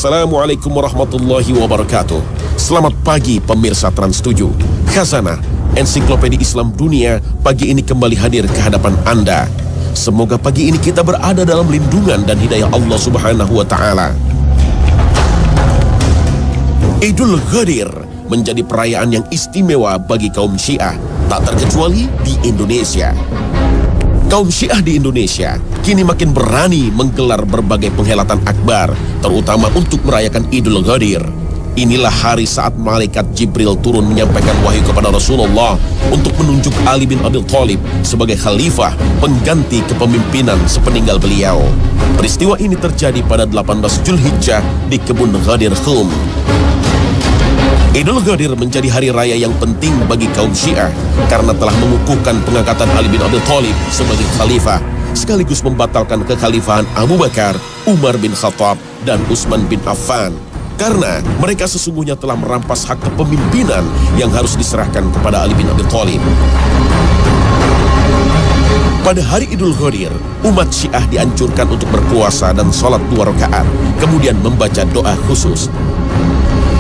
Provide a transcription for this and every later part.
Assalamualaikum warahmatullahi wabarakatuh. Selamat pagi pemirsa Trans 7. Khazanah Ensiklopedia Islam Dunia pagi ini kembali hadir ke hadapan Anda. Semoga pagi ini kita berada dalam lindungan dan hidayah Allah Subhanahu wa taala. Idul Ghadir menjadi perayaan yang istimewa bagi kaum Syiah, tak terkecuali di Indonesia. Kaum Syiah di Indonesia kini makin berani menggelar berbagai penghelatan akbar, terutama untuk merayakan Idul Ghadir. Inilah hari saat malaikat Jibril turun menyampaikan wahyu kepada Rasulullah untuk menunjuk Ali bin Abi Thalib sebagai khalifah pengganti kepemimpinan sepeninggal beliau. Peristiwa ini terjadi pada 18 Zulhijjah di kebun Ghadir Khum. Idul Ghadir menjadi hari raya yang penting bagi kaum Syiah karena telah mengukuhkan pengangkatan Ali bin Abi Thalib sebagai khalifah, sekaligus membatalkan kekhalifahan Abu Bakar, Umar bin Khattab, dan Utsman bin Affan. Karena mereka sesungguhnya telah merampas hak kepemimpinan yang harus diserahkan kepada Ali bin Abi Thalib. Pada hari Idul Ghadir, umat Syiah dianjurkan untuk berpuasa dan sholat 2 rakaat, kemudian membaca doa khusus.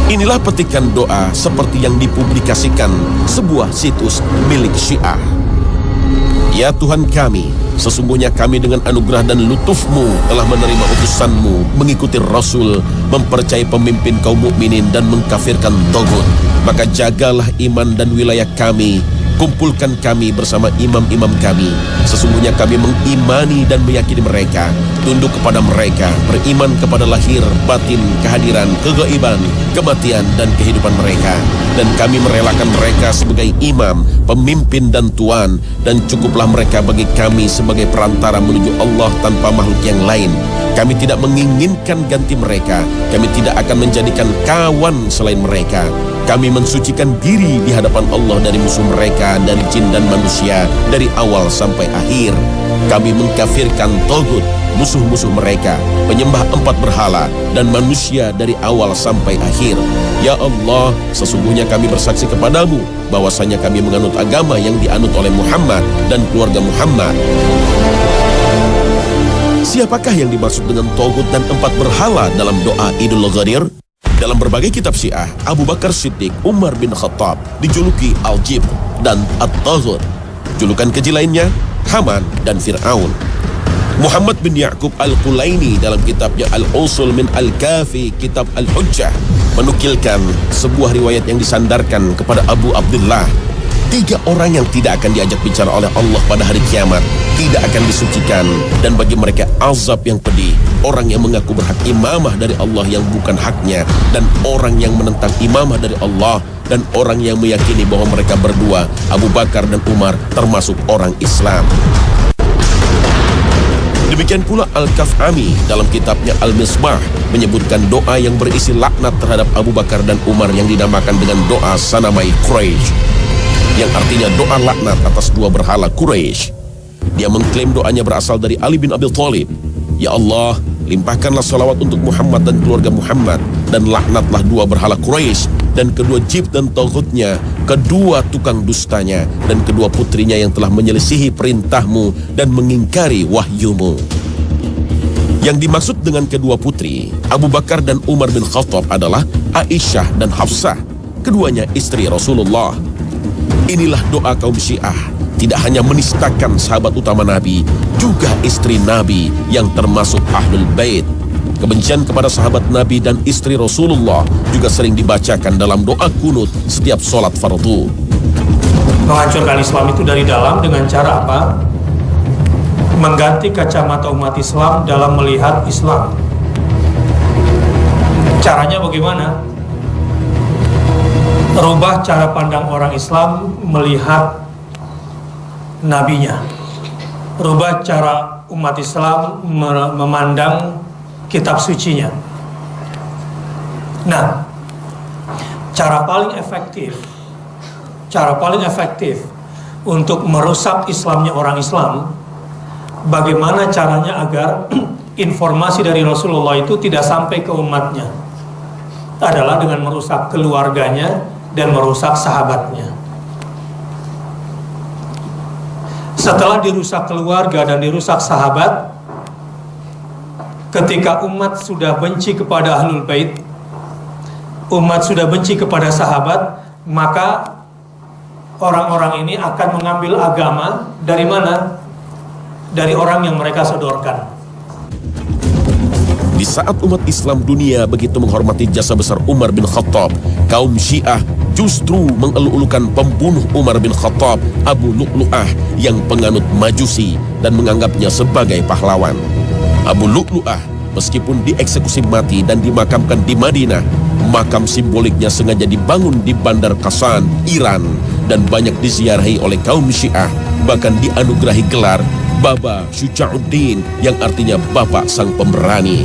Inilah petikan doa seperti yang dipublikasikan sebuah situs milik Syiah. Ya Tuhan kami, sesungguhnya kami dengan anugerah dan lutuf-Mu telah menerima utusan-Mu, mengikuti Rasul, mempercayai pemimpin kaum mukminin dan mengkafirkan taghut. Maka jagalah iman dan wilayah kami, kumpulkan kami bersama imam-imam kami. Sesungguhnya kami mengimani dan meyakini mereka, tunduk kepada mereka, beriman kepada lahir, batin, kehadiran, kegaiban, kematian, dan kehidupan mereka. Dan kami merelakan mereka sebagai imam, pemimpin, dan tuan. Dan cukuplah mereka bagi kami sebagai perantara menuju Allah tanpa makhluk yang lain. Kami tidak menginginkan ganti mereka. Kami tidak akan menjadikan kawan selain mereka. Kami mensucikan diri di hadapan Allah dari musuh mereka, dari jin dan manusia, dari awal sampai akhir. Kami mengkafirkan taghut, musuh-musuh mereka, penyembah 4 berhala, dan manusia dari awal sampai akhir. Ya Allah, sesungguhnya kami bersaksi kepadamu bahwasanya kami menganut agama yang dianut oleh Muhammad dan keluarga Muhammad. Siapakah yang dimaksud dengan taghut dan 4 berhala dalam doa Idul Ghadir? Dalam berbagai kitab Syiah, Abu Bakar Siddiq, Umar bin Khattab dijuluki Al-Jibr dan At-Taghut. Julukan keji lainnya Haman dan Fir'aun. Muhammad bin Ya'qub Al-Qulaini dalam kitabnya Al-Usul min Al-Kafi, kitab Al-Hujjah, menukilkan sebuah riwayat yang disandarkan kepada Abu Abdullah. 3 orang yang tidak akan diajak bicara oleh Allah pada hari kiamat, tidak akan disucikan, dan bagi mereka azab yang pedih. Orang yang mengaku berhak imamah dari Allah yang bukan haknya, dan orang yang menentang imamah dari Allah, dan orang yang meyakini bahwa mereka berdua, Abu Bakar dan Umar, termasuk orang Islam. Demikian pula Al-Kaf'ami dalam kitabnya Al-Misbah menyebutkan doa yang berisi laknat terhadap Abu Bakar dan Umar yang dinamakan dengan doa Sanamai Quraisy, yang artinya doa laknat atas 2 berhala Quraisy. Dia mengklaim doanya berasal dari Ali bin Abi Thalib. Ya Allah, limpahkanlah salawat untuk Muhammad dan keluarga Muhammad, dan laknatlah 2 berhala Quraisy, dan kedua jib dan taghutnya, kedua tukang dustanya, dan kedua putrinya yang telah menyelisihi perintahmu dan mengingkari wahyumu. Yang dimaksud dengan kedua putri, Abu Bakar dan Umar bin Khattab adalah Aisyah dan Hafsah, keduanya istri Rasulullah. Inilah doa kaum Syiah, tidak hanya menistakan sahabat utama Nabi, juga istri Nabi yang termasuk Ahlul Bait. Kebencian kepada sahabat Nabi dan istri Rasulullah juga sering dibacakan dalam doa kunut setiap sholat fardu. Menghancurkan Islam itu dari dalam dengan cara apa? Mengganti kacamata umat Islam dalam melihat Islam. Caranya bagaimana? Rubah cara pandang orang Islam melihat nabinya. Rubah cara umat Islam memandang kitab sucinya. Nah, cara paling efektif untuk merusak Islamnya orang Islam, bagaimana caranya agar informasi dari Rasulullah itu tidak sampai ke umatnya, adalah dengan merusak keluarganya dan merusak sahabatnya. Setelah dirusak keluarga dan dirusak sahabat, ketika umat sudah benci kepada Ahlul Bait, umat sudah benci kepada sahabat, maka orang-orang ini akan mengambil agama dari mana? Dari orang yang mereka sodorkan. Di saat umat Islam dunia begitu menghormati jasa besar Umar bin Khattab, kaum Syiah justru mengeluh-elukan pembunuh Umar bin Khattab, Abu Lu'lu'ah, yang penganut Majusi dan menganggapnya sebagai pahlawan. Abu Lu'lu'ah meskipun dieksekusi mati dan dimakamkan di Madinah, makam simboliknya sengaja dibangun di Bandar Qasan, Iran, dan banyak diziarahi oleh kaum Syiah, bahkan dianugerahi gelar Baba Syuja'uddin yang artinya Bapak Sang Pemberani.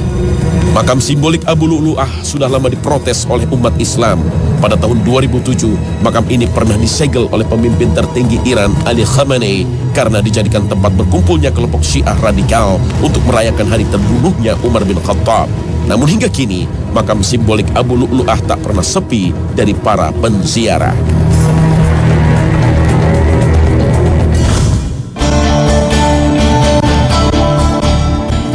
Makam simbolik Abu Lu'lu'ah sudah lama diprotes oleh umat Islam. Pada tahun 2007, makam ini pernah disegel oleh pemimpin tertinggi Iran, Ali Khamenei, karena dijadikan tempat berkumpulnya kelompok Syiah radikal untuk merayakan hari terbunuhnya Umar bin Khattab. Namun hingga kini, makam simbolik Abu Lu'lu'ah tak pernah sepi dari para penziarah.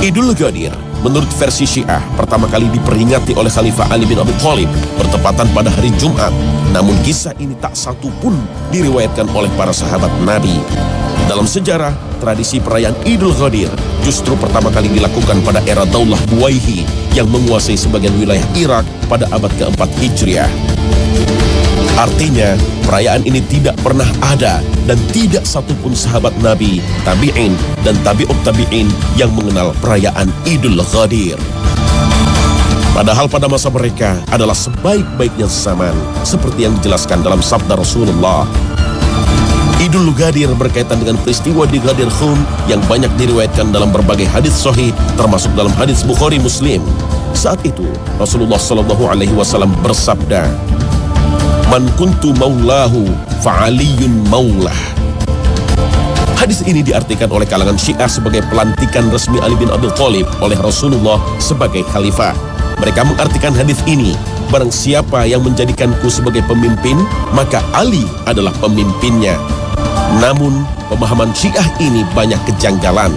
Idul Ghadir, menurut versi Syiah, pertama kali diperingati oleh Khalifah Ali bin Abi Thalib bertepatan pada hari Jumat. Namun kisah ini tak satu pun diriwayatkan oleh para sahabat Nabi. Dalam sejarah, tradisi perayaan Idul Ghadir justru pertama kali dilakukan pada era Daulah Buwayhi yang menguasai sebagian wilayah Irak pada abad keempat Hijriah. Artinya, perayaan ini tidak pernah ada dan tidak satupun sahabat Nabi, tabi'in, dan tabi'ut tabi'in yang mengenal perayaan Idul Ghadir. Padahal pada masa mereka adalah sebaik-baiknya zaman, seperti yang dijelaskan dalam sabda Rasulullah. Idul Ghadir berkaitan dengan peristiwa di Ghadir Khum yang banyak diriwayatkan dalam berbagai hadis sahih, termasuk dalam hadis Bukhari Muslim. Saat itu, Rasulullah SAW bersabda, "Man kuntu maulahu fa'aliyun maulah." Hadis ini diartikan oleh kalangan Syiah sebagai pelantikan resmi Ali bin Abi Thalib oleh Rasulullah sebagai khalifah. Mereka mengartikan hadis ini, barang siapa yang menjadikanku sebagai pemimpin, maka Ali adalah pemimpinnya. Namun, pemahaman Syiah ini banyak kejanggalan.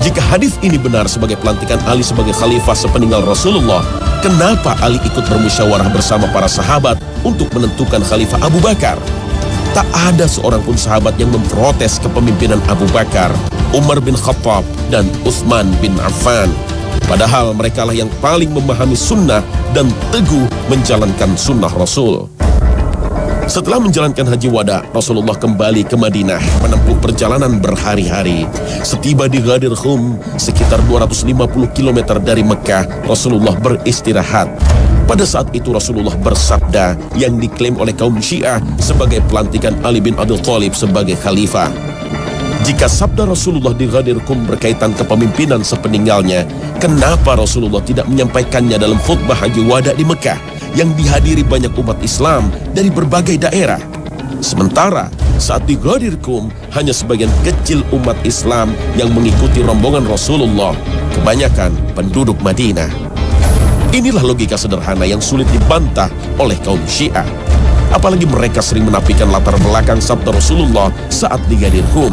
Jika hadis ini benar sebagai pelantikan Ali sebagai khalifah sepeninggal Rasulullah, kenapa Ali ikut bermusyawarah bersama para sahabat untuk menentukan Khalifah Abu Bakar? Tak ada seorang pun sahabat yang memprotes kepemimpinan Abu Bakar, Umar bin Khattab, dan Utsman bin Affan. Padahal merekalah yang paling memahami sunnah dan teguh menjalankan sunnah Rasul. Setelah menjalankan haji wada, Rasulullah kembali ke Madinah menempuh perjalanan berhari-hari. Setiba di Ghadir Khum, sekitar 250 km dari Mekah, Rasulullah beristirahat. Pada saat itu Rasulullah bersabda yang diklaim oleh kaum Syiah sebagai pelantikan Ali bin Abi Thalib sebagai khalifah. Jika sabda Rasulullah di Ghadir Khum berkaitan kepemimpinan sepeninggalnya, kenapa Rasulullah tidak menyampaikannya dalam khutbah haji wada di Mekah yang dihadiri banyak umat Islam dari berbagai daerah? Sementara saat di Ghadir Khum hanya sebagian kecil umat Islam yang mengikuti rombongan Rasulullah, kebanyakan penduduk Madinah. Inilah logika sederhana yang sulit dibantah oleh kaum Syiah. Apalagi mereka sering menafikan latar belakang sabda Rasulullah saat di Ghadir Khum.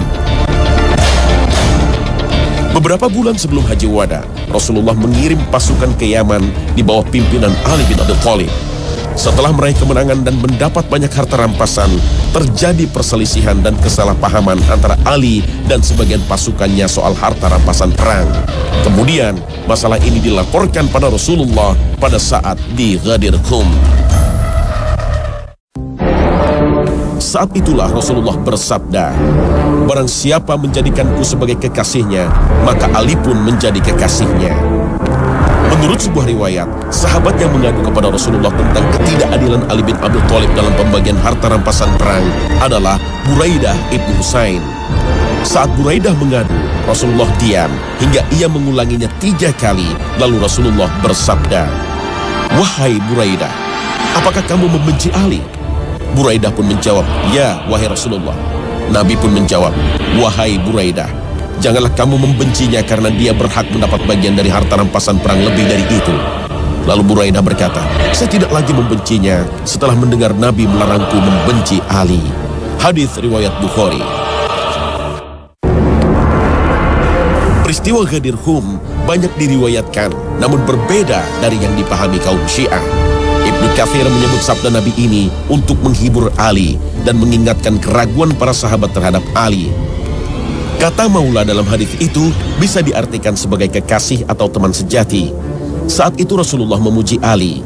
Beberapa bulan sebelum haji wada, Rasulullah mengirim pasukan ke Yaman di bawah pimpinan Ali bin Abi Thalib. Setelah meraih kemenangan dan mendapat banyak harta rampasan, terjadi perselisihan dan kesalahpahaman antara Ali dan sebagian pasukannya soal harta rampasan perang. Kemudian, masalah ini dilaporkan pada Rasulullah pada saat di Ghadir Khum. Saat itulah Rasulullah bersabda, "Barang siapa menjadikanku sebagai kekasihnya, maka Ali pun menjadi kekasihnya." Menurut sebuah riwayat, sahabat yang mengadu kepada Rasulullah tentang ketidakadilan Ali bin Abi Thalib dalam pembagian harta rampasan perang adalah Buraidah ibnu Husain. Saat Buraidah mengadu, Rasulullah diam hingga ia mengulanginya 3 kali, lalu Rasulullah bersabda, "Wahai Buraidah, apakah kamu membenci Ali?" Buraidah pun menjawab, "Ya, wahai Rasulullah." Nabi pun menjawab, "Wahai Buraidah, janganlah kamu membencinya karena dia berhak mendapat bagian dari harta rampasan perang lebih dari itu." Lalu Buraidah berkata, "Saya tidak lagi membencinya setelah mendengar Nabi melarangku membenci Ali." Hadis riwayat Bukhari. Peristiwa Ghadir Hum banyak diriwayatkan, namun berbeda dari yang dipahami kaum Syiah. Ibnu Katsir menyebut sabda Nabi ini untuk menghibur Ali dan mengingatkan keraguan para sahabat terhadap Ali. Kata maula dalam hadis itu bisa diartikan sebagai kekasih atau teman sejati. Saat itu Rasulullah memuji Ali.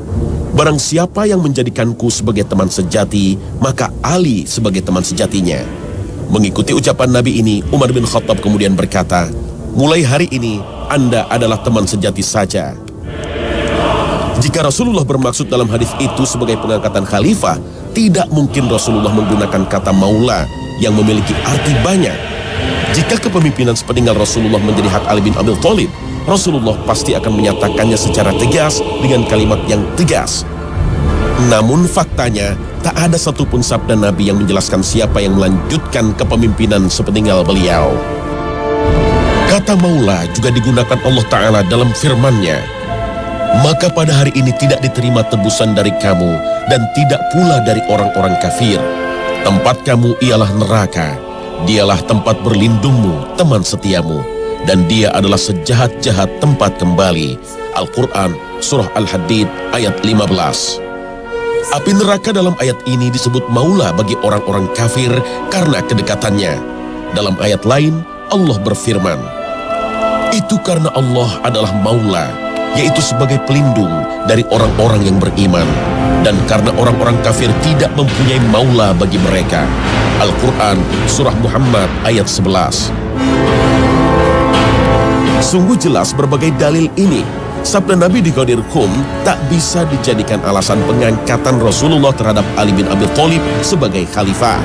Barang siapa yang menjadikanku sebagai teman sejati, maka Ali sebagai teman sejatinya. Mengikuti ucapan Nabi ini, Umar bin Khattab kemudian berkata, mulai hari ini Anda adalah teman sejati saja. Jika Rasulullah bermaksud dalam hadis itu sebagai pengangkatan khalifah, tidak mungkin Rasulullah menggunakan kata maula yang memiliki arti banyak. Jika kepemimpinan sepeninggal Rasulullah menjadi hak Ali bin Abi Thalib, Rasulullah pasti akan menyatakannya secara tegas dengan kalimat yang tegas. Namun faktanya, tak ada satupun sabda Nabi yang menjelaskan siapa yang melanjutkan kepemimpinan sepeninggal beliau. Kata maula juga digunakan Allah Ta'ala dalam firman-Nya. Maka pada hari ini tidak diterima tebusan dari kamu dan tidak pula dari orang-orang kafir. Tempat kamu ialah neraka. Dialah tempat berlindungmu, teman setiamu. Dan dia adalah sejahat-jahat tempat kembali. Al-Quran, Surah Al-Hadid, ayat 15. Api neraka dalam ayat ini disebut maula bagi orang-orang kafir karena kedekatannya. Dalam ayat lain, Allah berfirman, itu karena Allah adalah maula, yaitu sebagai pelindung dari orang-orang yang beriman. Dan karena orang-orang kafir tidak mempunyai maula bagi mereka. Al-Quran, Surah Muhammad, ayat 11. Sungguh jelas berbagai dalil ini, sabda Nabi di Ghadir Hum tak bisa dijadikan alasan pengangkatan Rasulullah terhadap Ali bin Abi Thalib sebagai khalifah.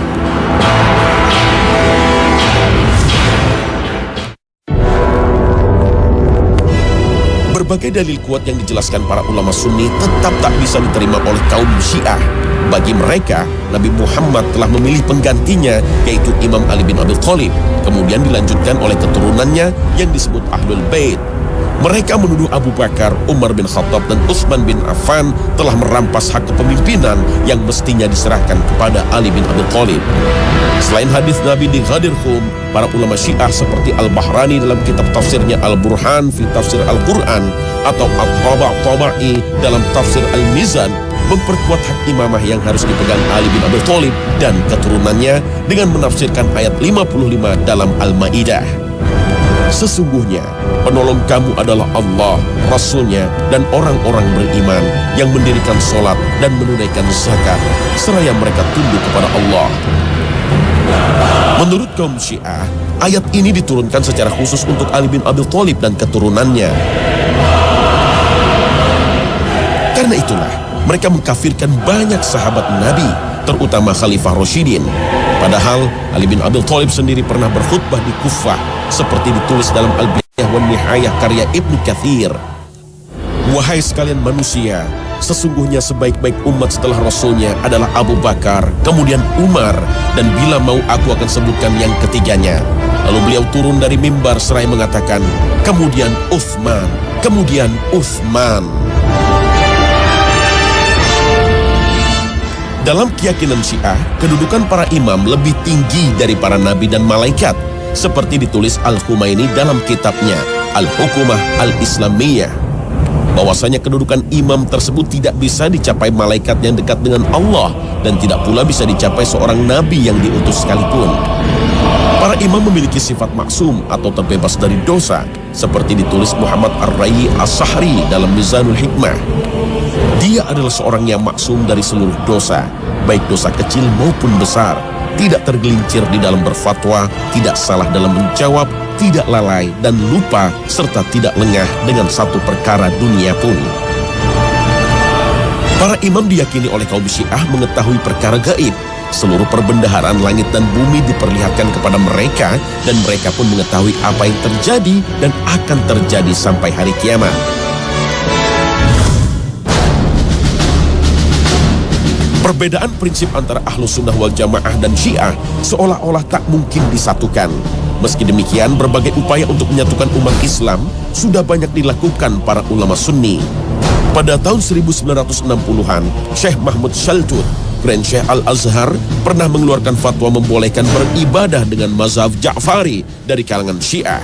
Berbagai dalil kuat yang dijelaskan para ulama Sunni tetap tak bisa diterima oleh kaum Syiah. Bagi mereka, Nabi Muhammad telah memilih penggantinya, yaitu Imam Ali bin Abi Thalib, kemudian dilanjutkan oleh keturunannya yang disebut Ahlul Bait. Mereka menuduh Abu Bakar, Umar bin Khattab, dan Utsman bin Affan telah merampas hak kepemimpinan yang mestinya diserahkan kepada Ali bin Abi Thalib. Selain hadis Nabi di Ghadir Hum, para ulama Syiah seperti Al-Bahrani dalam kitab tafsirnya Al-Burhan fi Tafsir Al-Quran atau At-Taba'i dalam Tafsir Al-Mizan memperkuat hak imamah yang harus dipegang Ali bin Abi Thalib dan keturunannya dengan menafsirkan ayat 55 dalam Al-Maidah. Sesungguhnya penolong kamu adalah Allah, Rasulnya, dan orang-orang beriman yang mendirikan sholat dan menunaikan zakat seraya mereka tunduk kepada Allah. Menurut kaum Syiah, ayat ini diturunkan secara khusus untuk Ali bin Abi Thalib dan keturunannya. Karena itulah mereka mengkafirkan banyak sahabat Nabi, terutama Khalifah Rasyidin. Padahal Ali bin Abi Thalib sendiri pernah berkhutbah di Kufah, seperti ditulis dalam Al-Bidayah wan Nihayah karya Ibnu Katsir. Wahai sekalian manusia, sesungguhnya sebaik-baik umat setelah Rasulnya adalah Abu Bakar, kemudian Umar, dan bila mau aku akan sebutkan yang ketiganya. Lalu beliau turun dari mimbar seraya mengatakan, kemudian Utsman, kemudian Utsman. Dalam keyakinan Syiah, kedudukan para imam lebih tinggi dari para nabi dan malaikat, seperti ditulis Al-Khumaini dalam kitabnya Al-Hukumah Al-Islamiyah, bahwasanya kedudukan imam tersebut tidak bisa dicapai malaikat yang dekat dengan Allah dan tidak pula bisa dicapai seorang nabi yang diutus sekalipun. Para imam memiliki sifat maksum atau terbebas dari dosa, seperti ditulis Muhammad Ar-Rayyi As-Sahri dalam Mizanul Hikmah. Dia adalah seorang yang maksum dari seluruh dosa, baik dosa kecil maupun besar, tidak tergelincir di dalam berfatwa, tidak salah dalam menjawab, tidak lalai dan lupa, serta tidak lengah dengan satu perkara dunia pun. Para imam diyakini oleh kaum Syiah mengetahui perkara gaib. Seluruh perbendaharaan langit dan bumi diperlihatkan kepada mereka, dan mereka pun mengetahui apa yang terjadi dan akan terjadi sampai hari kiamat. Perbedaan prinsip antara Ahlus Sunnah wal Jamaah dan Syiah seolah-olah tak mungkin disatukan. Meski demikian, berbagai upaya untuk menyatukan umat Islam sudah banyak dilakukan para ulama Sunni. Pada tahun 1960-an, Syekh Mahmud Shaltut, Grand Syekh Al-Azhar, pernah mengeluarkan fatwa membolehkan beribadah dengan mazhab Ja'fari dari kalangan Syiah.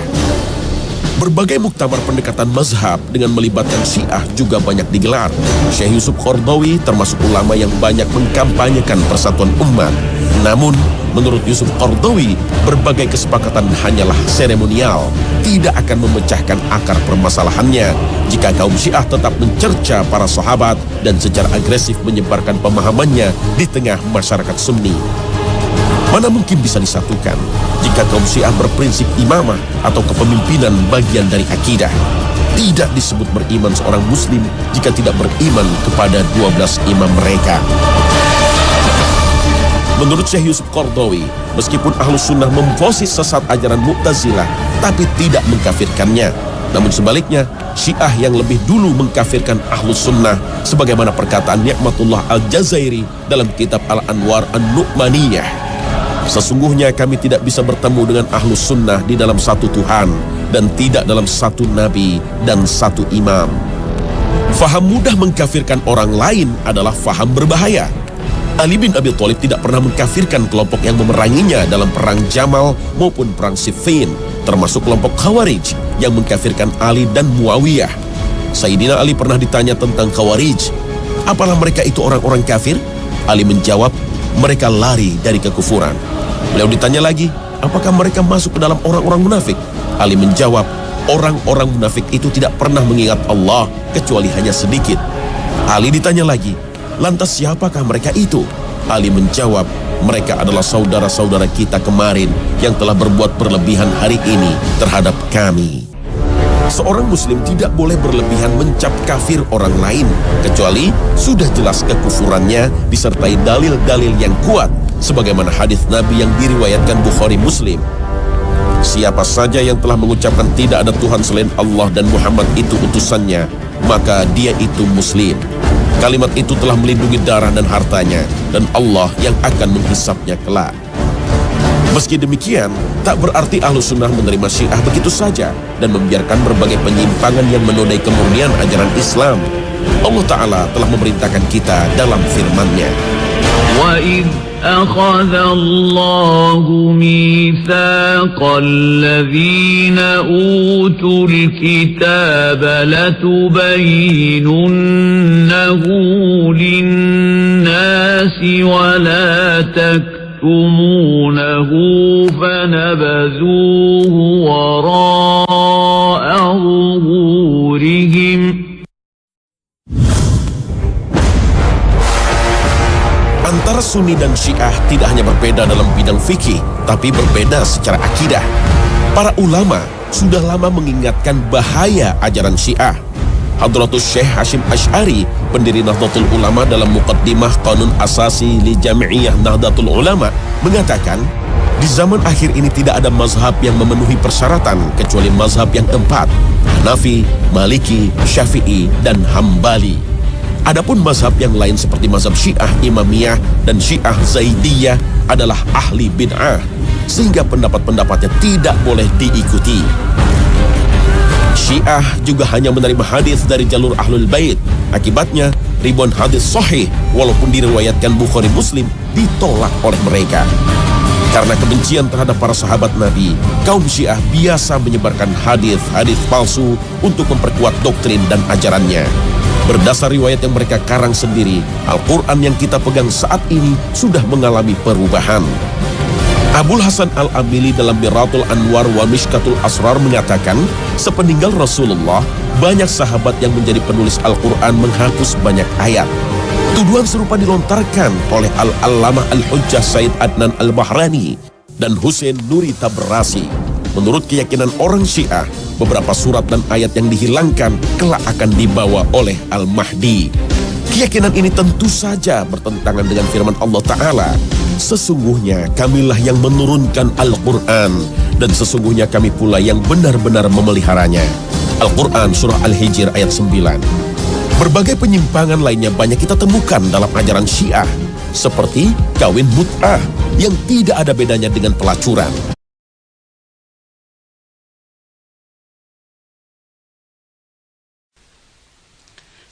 Berbagai muktamar pendekatan mazhab dengan melibatkan Syiah juga banyak digelar. Syekh Yusuf Qaradawi termasuk ulama yang banyak mengkampanyekan persatuan umat. Namun, menurut Yusuf Qaradawi, berbagai kesepakatan hanyalah seremonial, tidak akan memecahkan akar permasalahannya jika kaum Syiah tetap mencerca para sahabat dan secara agresif menyebarkan pemahamannya di tengah masyarakat Sunni. Mana mungkin bisa disatukan jika kaum Syiah berprinsip imamah atau kepemimpinan bagian dari akidah. Tidak disebut beriman seorang muslim jika tidak beriman kepada 12 imam mereka. Menurut Syekh Yusuf Qaradawi, meskipun Ahlus Sunnah memvosis sesat ajaran Mu'tazilah, tapi tidak mengkafirkannya. Namun sebaliknya, Syiah yang lebih dulu mengkafirkan Ahlus Sunnah, sebagaimana perkataan Ni'matullah Al-Jazairi dalam kitab Al-Anwar An-Nu'maniyah. Sesungguhnya kami tidak bisa bertemu dengan Ahlus Sunnah di dalam satu Tuhan dan tidak dalam satu Nabi dan satu imam. Faham mudah mengkafirkan orang lain adalah faham berbahaya. Ali bin Abi Thalib tidak pernah mengkafirkan kelompok yang memeranginya dalam perang Jamal maupun perang Siffin, termasuk kelompok Khawarij yang mengkafirkan Ali dan Muawiyah. Sayyidina Ali pernah ditanya tentang Khawarij, apalah mereka itu orang-orang kafir? Ali menjawab, mereka lari dari kekufuran. Beliau ditanya lagi, apakah mereka masuk ke dalam orang-orang munafik? Ali menjawab, orang-orang munafik itu tidak pernah mengingat Allah kecuali hanya sedikit. Ali ditanya lagi, lantas siapakah mereka itu? Ali menjawab, mereka adalah saudara-saudara kita kemarin yang telah berbuat berlebihan hari ini terhadap kami. Seorang muslim tidak boleh berlebihan mencap kafir orang lain, kecuali sudah jelas kekufurannya disertai dalil-dalil yang kuat, sebagaimana hadis Nabi yang diriwayatkan Bukhari Muslim. Siapa saja yang telah mengucapkan tidak ada Tuhan selain Allah dan Muhammad itu utusannya, maka dia itu muslim. Kalimat itu telah melindungi darah dan hartanya, dan Allah yang akan menghisapnya kelak. Meski demikian, tak berarti Ahlus Sunnah menerima Syiah begitu saja dan membiarkan berbagai penyimpangan yang menodai kemurnian ajaran Islam. Allah Ta'ala telah memerintahkan kita dalam firman-Nya. وَإِذْ أَخَذَ اللَّهُ مِيثَاقَ الَّذِينَ أُوتُوا الْكِتَابَ لَتُبَيِّنُنَّهُ لِلنَّاسِ وَلَا تَكْتُمُونَهُ فَنَبَذُوهُ وَرَاءَ ظُهُورِهِمْ. Antara Sunni dan Syiah tidak hanya berbeda dalam bidang fikih, tapi berbeda secara akidah. Para ulama sudah lama mengingatkan bahaya ajaran Syiah. Hadratus Syekh Hashim Asy'ari, pendiri Nahdlatul Ulama, dalam Muqaddimah Qanun Asasi li Jami'iyah Nahdlatul Ulama mengatakan, di zaman akhir ini tidak ada mazhab yang memenuhi persyaratan kecuali mazhab yang empat: Hanafi, Maliki, Syafi'i, dan Hambali. Adapun mazhab yang lain seperti mazhab Syiah Imamiyah dan Syiah Zaidiyah adalah ahli bid'ah, sehingga pendapat-pendapatnya tidak boleh diikuti. Syiah juga hanya menerima hadis dari jalur Ahlul Bait. Akibatnya, ribuan hadis sahih walaupun diriwayatkan Bukhari Muslim ditolak oleh mereka. Karena kebencian terhadap para sahabat Nabi, kaum Syiah biasa menyebarkan hadis-hadis palsu untuk memperkuat doktrin dan ajarannya. Berdasar riwayat yang mereka karang sendiri, Al-Quran yang kita pegang saat ini sudah mengalami perubahan. Abul Hasan Al-Amili dalam Miratul Anwar wa Mishkatul Asrar mengatakan, sepeninggal Rasulullah, banyak sahabat yang menjadi penulis Al-Quran menghapus banyak ayat. Tuduhan serupa dilontarkan oleh Al-Allamah Al-Hujjah Said Adnan Al-Bahrani dan Hussein Nuri Tabrasi. Menurut keyakinan orang Syiah, beberapa surat dan ayat yang dihilangkan kelak akan dibawa oleh Al-Mahdi. Keyakinan ini tentu saja bertentangan dengan firman Allah Ta'ala. Sesungguhnya kamilah yang menurunkan Al-Quran, dan sesungguhnya kami pula yang benar-benar memeliharanya. Al-Quran Surah Al-Hijr ayat 9. Berbagai penyimpangan lainnya banyak kita temukan dalam ajaran Syiah, seperti kawin mut'ah yang tidak ada bedanya dengan pelacuran.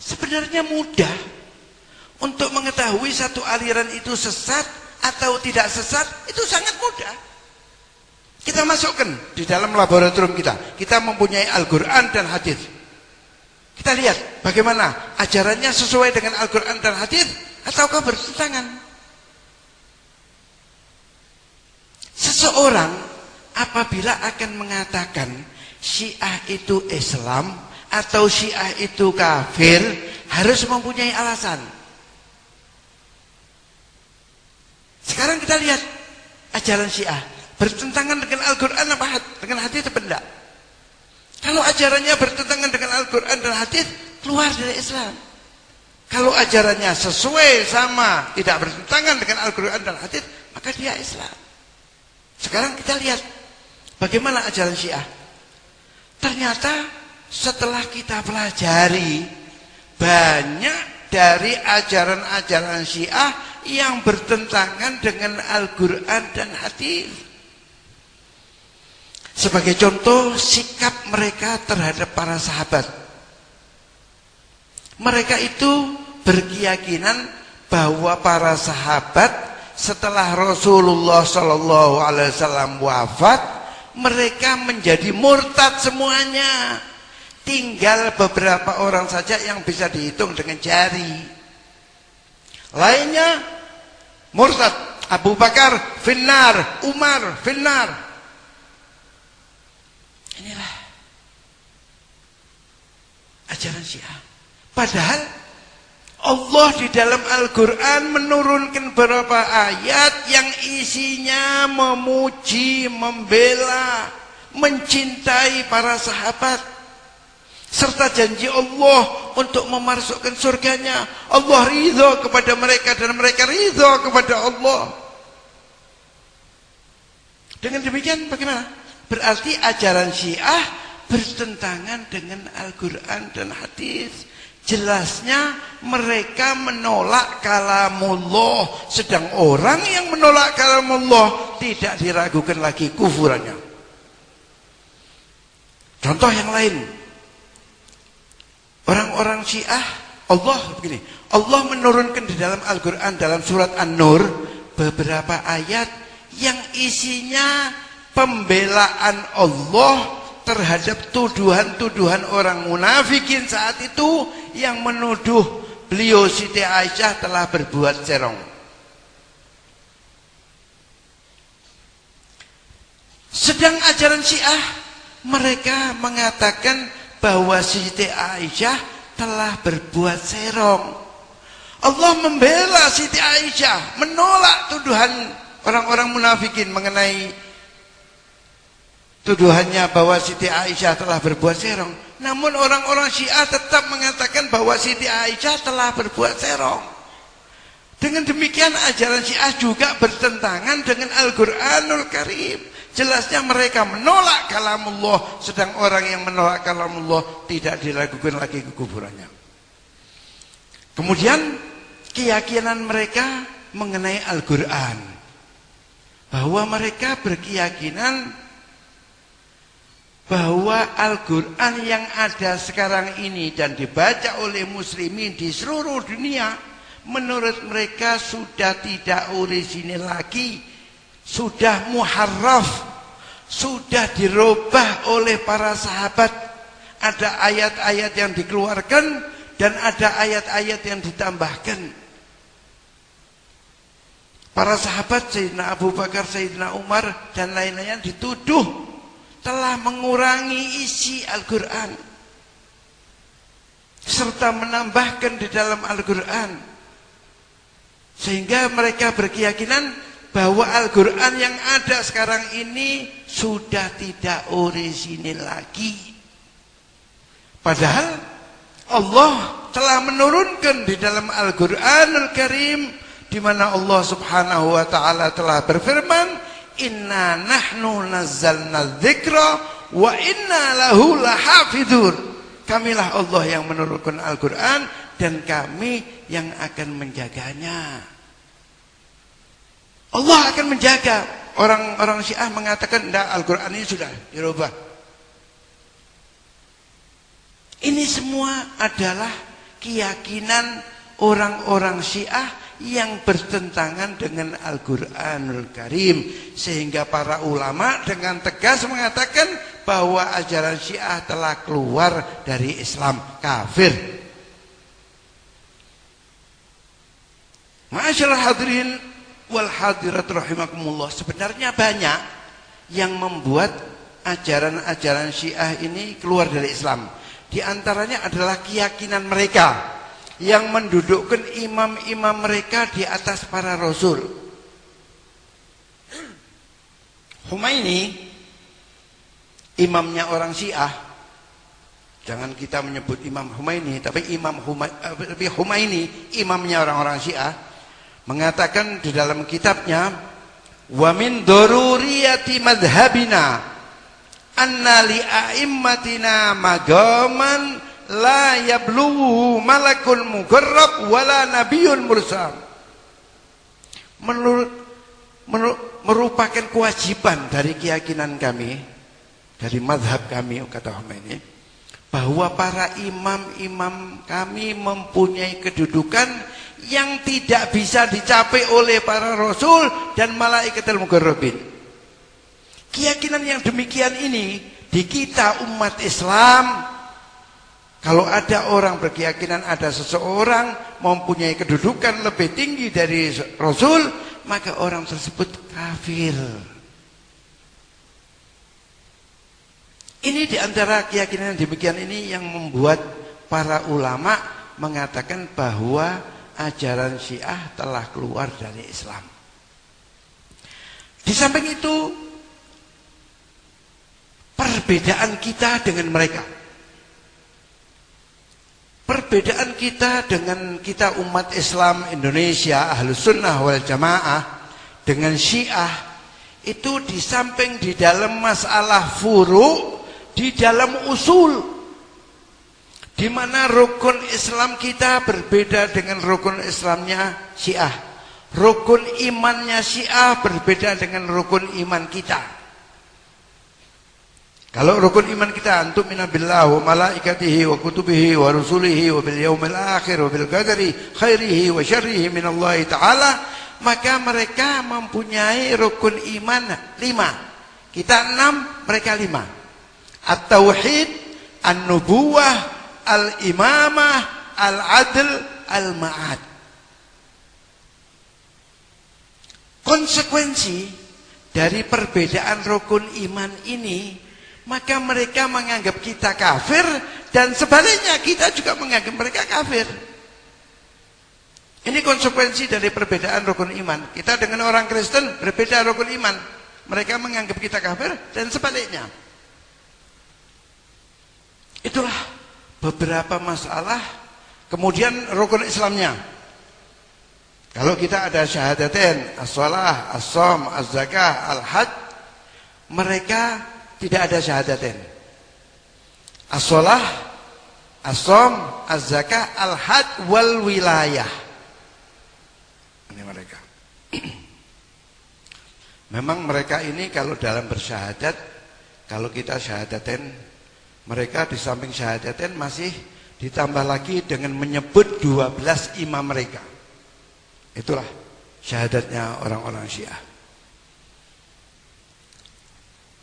Sebenarnya mudah untuk mengetahui satu aliran itu sesat atau tidak sesat, itu sangat mudah. Kita masukkan di dalam laboratorium kita. Kita mempunyai Al-Quran dan hadis. Kita lihat bagaimana ajarannya sesuai dengan Al-Quran dan hadis ataukah bertentangan. Seseorang apabila akan mengatakan Syiah itu Islam atau Syiah itu kafir, harus mempunyai alasan. Sekarang kita lihat ajaran Syiah bertentangan dengan Al-Quran apa dengan hadis atau tidak? Kalau ajarannya bertentangan dengan Al-Quran dan hadis, keluar dari Islam. Kalau ajarannya sesuai sama, tidak bertentangan dengan Al-Quran dan hadis, maka dia Islam. Sekarang kita lihat bagaimana ajaran Syiah. Ternyata setelah kita pelajari, banyak dari ajaran-ajaran Syiah yang bertentangan dengan Al-Quran dan hadis. Sebagai contoh, sikap mereka terhadap para sahabat. Mereka itu berkeyakinan bahwa para sahabat setelah Rasulullah SAW wafat, mereka menjadi murtad semuanya. Tinggal beberapa orang saja yang bisa dihitung dengan jari. Lainnya murtad. Abu Bakar finnar, Umar finnar. Inilah ajaran Syiah. Padahal Allah di dalam Al-Quran menurunkan beberapa ayat yang isinya memuji, membela, mencintai para sahabat, serta janji Allah untuk memasukkan surganya. Allah ridho kepada mereka dan mereka ridho kepada Allah. Dengan demikian bagaimana? Berarti ajaran Syiah bertentangan dengan Al-Quran dan hadis. Jelasnya mereka menolak kalamullah. Sedang orang yang menolak kalamullah tidak diragukan lagi kufurannya. Contoh yang lain. Orang-orang Syiah, Allah begini, Allah menurunkan di dalam Al-Quran dalam surat An-Nur beberapa ayat yang isinya pembelaan Allah terhadap tuduhan-tuduhan orang munafikin saat itu yang menuduh beliau Siti Aisyah telah berbuat serong. Sedang ajaran Syiah, mereka mengatakan bahwa Siti Aisyah telah berbuat serong. Allah membela Siti Aisyah, menolak tuduhan orang-orang munafikin mengenai tuduhannya bahwa Siti Aisyah telah berbuat serong. Namun orang-orang Syiah tetap mengatakan bahwa Siti Aisyah telah berbuat serong. Dengan demikian ajaran Syiah juga bertentangan dengan Al-Quranul Karim. Jelasnya mereka menolak kalamullah, sedang orang yang menolak kalamullah tidak diragukan lagi kekufurannya. Kemudian keyakinan mereka mengenai Al-Quran, bahwa mereka berkeyakinan bahwa Al-Quran yang ada sekarang ini dan dibaca oleh muslimin di seluruh dunia, menurut mereka sudah tidak orisinil lagi, sudah muharraf, sudah dirubah oleh para sahabat. Ada ayat-ayat yang dikeluarkan dan ada ayat-ayat yang ditambahkan. Para sahabat Sayyidina Abu Bakar, Sayyidina Umar dan lain-lain dituduh telah mengurangi isi Al-Quran serta menambahkan di dalam Al-Quran, sehingga mereka berkeyakinan bahwa Al-Quran yang ada sekarang ini sudah tidak orisinil lagi. Padahal Allah telah menurunkan di dalam Al-Quranul Karim, di mana Allah Subhanahu wa taala telah berfirman, inna nahnu nazzalna dzikra wa inna lahu lahafidun. Kamilah Allah yang menurunkan Al-Quran dan kami yang akan menjaganya. Allah akan menjaga. Orang-orang Syiah mengatakan enggak, Al-Quran ini sudah dirubah. Ini semua adalah keyakinan orang-orang Syiah yang bertentangan dengan Al-Qur'anul Karim, sehingga para ulama dengan tegas mengatakan bahwa ajaran Syiah telah keluar dari Islam, kafir. Ma'asyiral hadirin wal hadirat rahimakumullah, sebenarnya banyak yang membuat ajaran-ajaran Syiah ini keluar dari Islam. Di antaranya adalah keyakinan mereka yang mendudukkan imam-imam mereka di atas para rasul. Khomeini, imamnya orang Syiah, jangan kita menyebut Imam Khomeini, tapi Khomeini, imamnya orang-orang Syiah, mengatakan di dalam kitabnya, wa min daruriyati madhabina anna li a'immatina magaman la yablughu malakul muqarrab wala nabiyyun mursal. Merupakan kewajiban dari keyakinan kami, dari mazhab kami, kata Khomeini, bahwa para imam-imam kami mempunyai kedudukan yang tidak bisa dicapai oleh para rasul dan malaikatul muqarrabin. Keyakinan yang demikian ini di kita umat Islam, kalau ada orang berkeyakinan ada seseorang mempunyai kedudukan lebih tinggi dari rasul, maka orang tersebut kafir. Ini diantara keyakinan demikian ini yang membuat para ulama mengatakan bahwa ajaran Syiah telah keluar dari Islam. Di samping itu, perbedaan kita dengan mereka, perbedaan kita dengan kita umat Islam Indonesia Ahlus Sunnah wal Jamaah dengan Syiah, itu di samping di dalam masalah furu', di dalam usul, di mana rukun Islam kita berbeda dengan rukun Islamnya Syiah, rukun imannya Syiah berbeda dengan rukun iman kita. Kalau rukun iman kita antum minna billah wa malaikatihi wa kutubihi wa rusulihi wa bil yaumil akhir wa bil qadari khairihi wa syarrihi min Allah Ta'ala, maka mereka mempunyai rukun iman 5, kita 6, mereka 5. At-tauhid, an-nubuwah, al-imamah, al-adl, al-ma'ad. Konsekuensi dari perbedaan rukun iman ini, maka mereka menganggap kita kafir, dan sebaliknya kita juga menganggap mereka kafir. Ini konsekuensi dari perbedaan rukun iman. Kita dengan orang Kristen berbeda rukun iman, mereka menganggap kita kafir, dan sebaliknya. Itulah beberapa masalah. Kemudian rukun Islamnya, kalau kita ada syahadatain, as-shalah, as-shaum, az-zakah, al-hajj, mereka tidak ada syahadatain. As-shalah, as-shaum, az-zakah, al-hajj, wal wilayah. Ini mereka. Memang mereka ini kalau dalam bersyahadat, kalau kita syahadatain, mereka di samping syahadatain masih ditambah lagi dengan menyebut 12 imam mereka. Itulah syahadatnya orang-orang Syiah.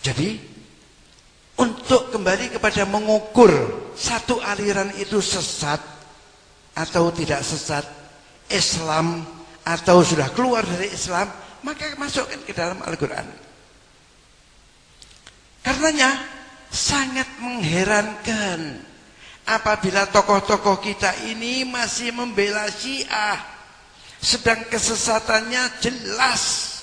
Jadi untuk kembali kepada mengukur satu aliran itu sesat atau tidak sesat, Islam atau sudah keluar dari Islam, maka masukkan ke dalam Al-Quran. Karenanya sangat mengherankan apabila tokoh-tokoh kita ini masih membela Syiah, sedang kesesatannya jelas.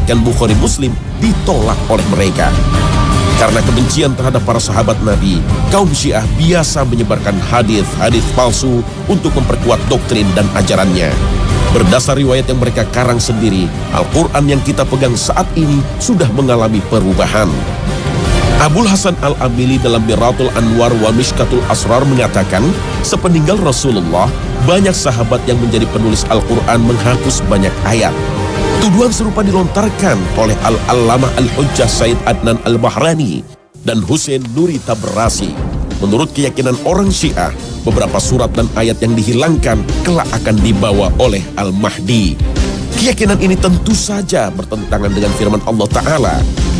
Dan Bukhari Muslim ditolak oleh mereka. Karena kebencian terhadap para sahabat Nabi, kaum Syiah biasa menyebarkan hadis-hadis palsu untuk memperkuat doktrin dan ajarannya. Berdasar riwayat yang mereka karang sendiri, Al-Quran yang kita pegang saat ini sudah mengalami perubahan. Abul Hasan Al-Amili dalam Miratul Anwar wa Mishkatul Asrar mengatakan, sepeninggal Rasulullah, banyak sahabat yang menjadi penulis Al-Quran menghapus banyak ayat. Tuduhan serupa dilontarkan oleh Al-Allamah Al-Hujjah Said Adnan Al-Bahrani dan Hussein Nuri Tabrasi. Menurut keyakinan orang Syiah, beberapa surat dan ayat yang dihilangkan kelak akan dibawa oleh Al-Mahdi. Keyakinan ini tentu saja bertentangan dengan firman Allah Ta'ala.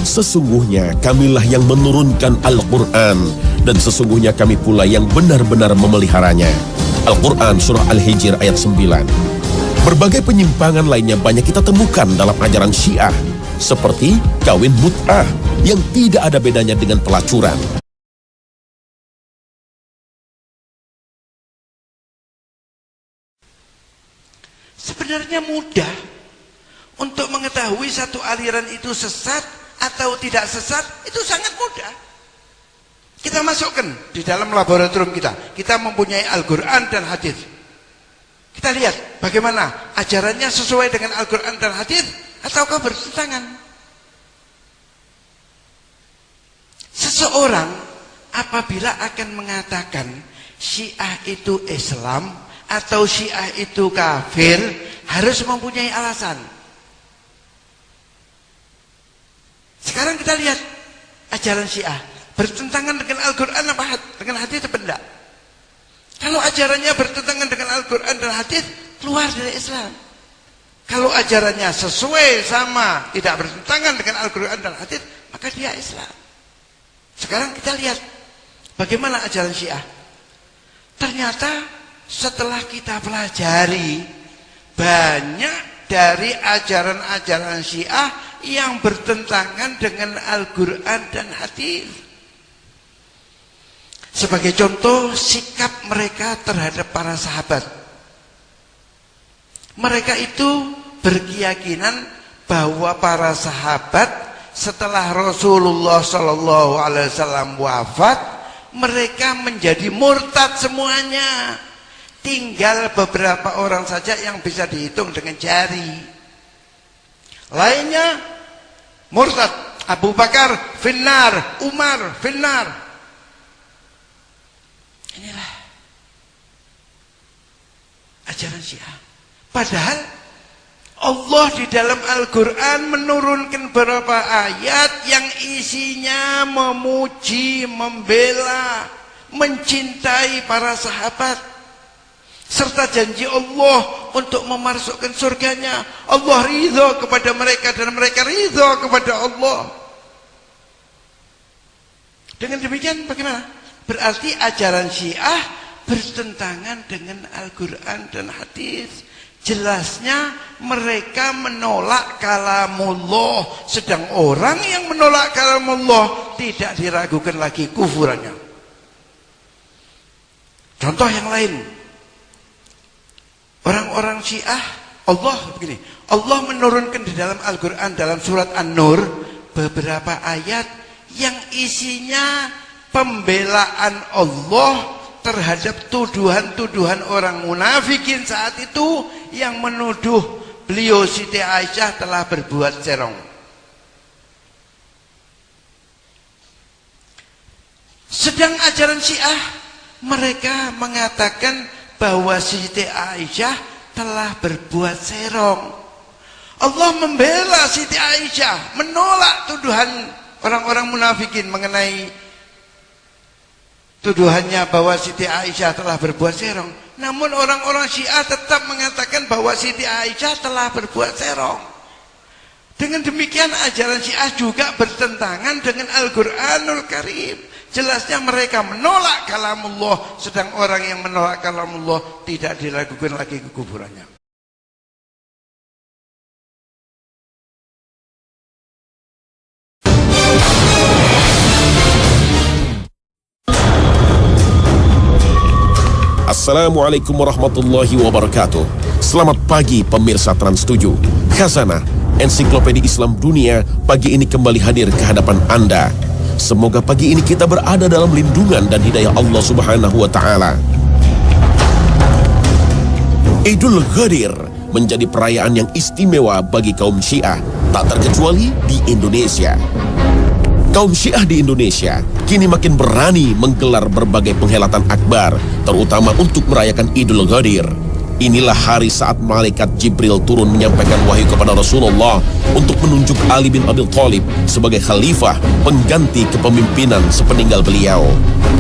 Sesungguhnya kamilah yang menurunkan Al-Quran, dan sesungguhnya kami pula yang benar-benar memeliharanya. Al-Quran Surah Al-Hijr ayat 9. Berbagai penyimpangan lainnya banyak kita temukan dalam ajaran Syiah, seperti kawin mut'ah yang tidak ada bedanya dengan pelacuran. Sebenarnya mudah untuk mengetahui satu aliran itu sesat atau tidak sesat, itu sangat mudah. Kita masukkan di dalam laboratorium kita. Kita mempunyai Al-Quran dan hadis. Kita lihat bagaimana ajarannya sesuai dengan Al-Quran dan hadis ataukah bertentangan. Seseorang apabila akan mengatakan Syiah itu Islam atau Syiah itu kafir, harus mempunyai alasan. Sekarang kita lihat ajaran Syiah bertentangan dengan Al-Quran apa dengan hadis atau tidak? Kalau ajarannya bertentangan dengan Al-Quran dan hadis, keluar dari Islam. Kalau ajarannya sesuai sama, tidak bertentangan dengan Al-Quran dan hadis, maka dia Islam. Sekarang kita lihat bagaimana ajaran Syiah. Ternyata setelah kita pelajari, banyak dari ajaran-ajaran Syiah yang bertentangan dengan Al-Quran dan hadis. Sebagai contoh, sikap mereka terhadap para sahabat. Mereka itu berkeyakinan bahwa para sahabat setelah Rasulullah SAW wafat, mereka menjadi murtad semuanya. Tinggal beberapa orang saja yang bisa dihitung dengan jari. Lainnya murtad. Abu Bakar finnar, Umar finnar. Inilah ajaran Syiah. Padahal Allah di dalam Al-Quran menurunkan beberapa ayat yang isinya memuji, membela, mencintai para sahabat, serta janji Allah untuk memasukkan surganya. Allah ridho kepada mereka dan mereka ridho kepada Allah. Dengan demikian bagaimana? Berarti ajaran Syiah bertentangan dengan Al-Quran dan hadis. Jelasnya mereka menolak kalamullah, sedang orang yang menolak kalamullah tidak diragukan lagi kufurannya. Contoh yang lain, orang-orang Syiah, Allah begini, Allah menurunkan di dalam Al-Quran dalam surat An-Nur beberapa ayat yang isinya pembelaan Allah terhadap tuduhan-tuduhan orang munafikin saat itu yang menuduh beliau Siti Aisyah telah berbuat serong. Sedang ajaran Syiah, mereka mengatakan bahwa Siti Aisyah telah berbuat serong. Allah membela Siti Aisyah, menolak tuduhan orang-orang munafikin mengenai tuduhannya bahwa Siti Aisyah telah berbuat serong. Namun orang-orang Syiah tetap mengatakan bahwa Siti Aisyah telah berbuat serong. Dengan demikian ajaran Syiah juga bertentangan dengan Al-Quranul Karim. Jelasnya mereka menolak kalamullah, sedang orang yang menolak kalamullah tidak diragukan lagi kekufurannya. Assalamualaikum warahmatullahi wabarakatuh. Selamat pagi pemirsa Trans 7. Khazanah Ensiklopedia Islam Dunia pagi ini kembali hadir ke hadapan Anda. Semoga pagi ini kita berada dalam lindungan dan hidayah Allah Subhanahu wa taala. Idul Ghadir menjadi perayaan yang istimewa bagi kaum Syiah, tak terkecuali di Indonesia. Kaum Syiah di Indonesia kini makin berani menggelar berbagai penghelatan akbar, terutama untuk merayakan Idul Ghadir. Inilah hari saat malaikat Jibril turun menyampaikan wahyu kepada Rasulullah untuk menunjuk Ali bin Abi Thalib sebagai khalifah pengganti kepemimpinan sepeninggal beliau.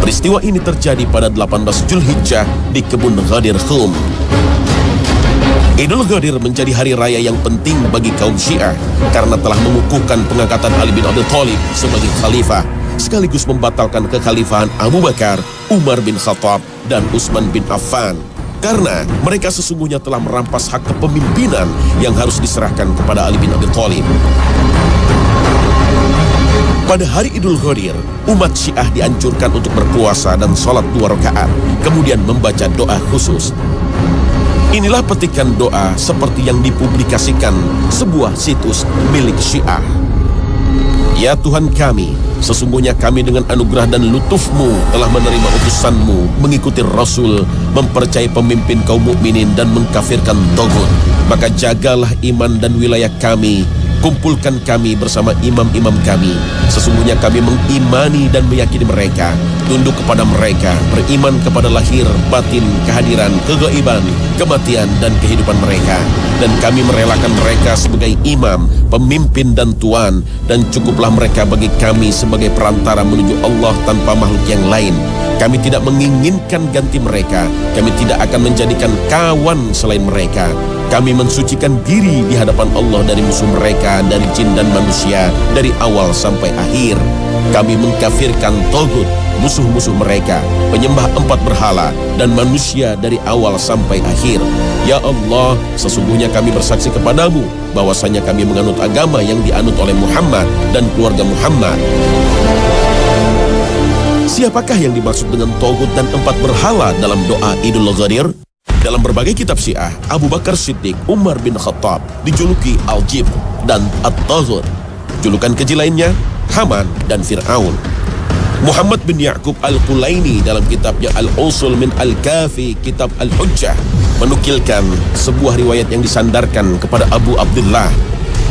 Peristiwa ini terjadi pada 18 Zulhijjah di kebun Ghadir Khum. Idul Ghadir menjadi hari raya yang penting bagi kaum Syiah karena telah mengukuhkan pengangkatan Ali bin Abi Thalib sebagai khalifah, sekaligus membatalkan kekhalifahan Abu Bakar, Umar bin Khattab, dan Utsman bin Affan. Karena mereka sesungguhnya telah merampas hak kepemimpinan yang harus diserahkan kepada Ali bin Abi Thalib. Pada hari Idul Ghadir, umat Syiah dianjurkan untuk berpuasa dan sholat 2 rakaat, kemudian membaca doa khusus. Inilah petikan doa seperti yang dipublikasikan sebuah situs milik Syiah. Ya Tuhan kami, sesungguhnya kami dengan anugerah dan lutuf-Mu telah menerima utusan-Mu, mengikuti Rasul, mempercayai pemimpin kaum mukminin dan mengkafirkan taghut. Maka jagalah iman dan wilayah kami, kumpulkan kami bersama imam-imam kami. Sesungguhnya kami mengimani dan meyakini mereka, tunduk kepada mereka, beriman kepada lahir, batin, kehadiran, kegaiban, kematian, dan kehidupan mereka. Dan kami merelakan mereka sebagai imam, pemimpin, dan tuan. Dan cukuplah mereka bagi kami sebagai perantara menuju Allah tanpa makhluk yang lain. Kami tidak menginginkan ganti mereka. Kami tidak akan menjadikan kawan selain mereka. Kami mensucikan diri di hadapan Allah dari musuh mereka, dari jin dan manusia, dari awal sampai akhir. Kami mengkafirkan taghut, musuh-musuh mereka, penyembah 4 berhala, dan manusia dari awal sampai akhir. Ya Allah, sesungguhnya kami bersaksi kepadamu bahwasanya kami menganut agama yang dianut oleh Muhammad dan keluarga Muhammad. Siapakah yang dimaksud dengan taghut dan 4 berhala dalam doa Idul Ghadir? Dalam berbagai kitab Syiah, Abu Bakar Siddiq, Umar bin Khattab dijuluki Al-Jib dan At-Taghut. Julukan keji lainnya Haman dan Fir'aun. Muhammad bin Ya'qub Al-Qulaini dalam kitabnya Al-Usul min Al-Kafi, kitab Al-Hujjah, menukilkan sebuah riwayat yang disandarkan kepada Abu Abdullah.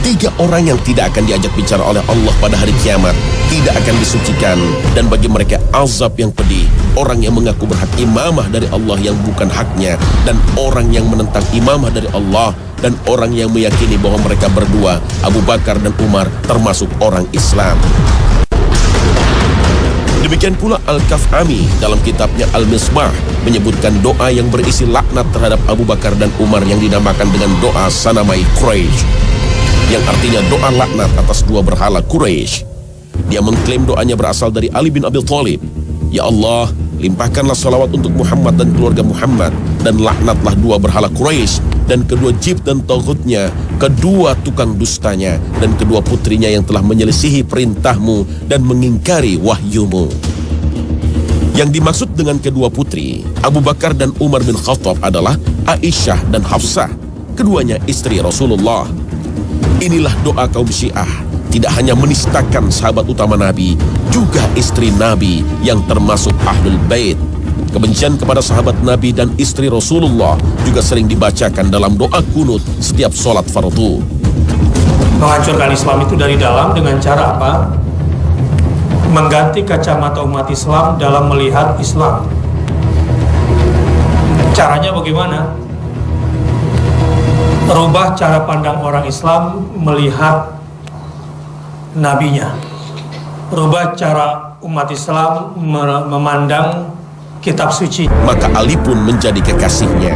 3 orang yang tidak akan diajak bicara oleh Allah pada hari kiamat, tidak akan disucikan, dan bagi mereka azab yang pedih. Orang yang mengaku berhak imamah dari Allah yang bukan haknya, dan orang yang menentang imamah dari Allah, dan orang yang meyakini bahwa mereka berdua, Abu Bakar dan Umar, termasuk orang Islam. Demikian pula Al-Kaf'ami dalam kitabnya Al-Misbah menyebutkan doa yang berisi laknat terhadap Abu Bakar dan Umar yang dinamakan dengan doa Sanamai Quraisy, yang artinya doa laknat atas 2 berhala Quraisy. Dia mengklaim doanya berasal dari Ali bin Abi Thalib. Ya Allah, limpahkanlah salawat untuk Muhammad dan keluarga Muhammad, dan laknatlah 2 berhala Quraisy, dan kedua jib dan taghutnya, kedua tukang dustanya, dan kedua putrinya yang telah menyelisihi perintahmu dan mengingkari wahyumu. Yang dimaksud dengan kedua putri, Abu Bakar dan Umar bin Khattab adalah Aisyah dan Hafsah, keduanya istri Rasulullah. Inilah doa kaum Syiah, tidak hanya menistakan sahabat utama Nabi, juga istri Nabi yang termasuk Ahlul Bait. Kebencian kepada sahabat Nabi dan istri Rasulullah juga sering dibacakan dalam doa kunut setiap sholat fardu. Menghancurkan Islam itu dari dalam dengan cara apa? Mengganti kacamata umat Islam dalam melihat Islam. Caranya bagaimana? Rubah cara pandang orang Islam melihat nabinya. Rubah cara umat Islam memandang kitab suci. Maka Ali pun menjadi kekasihnya.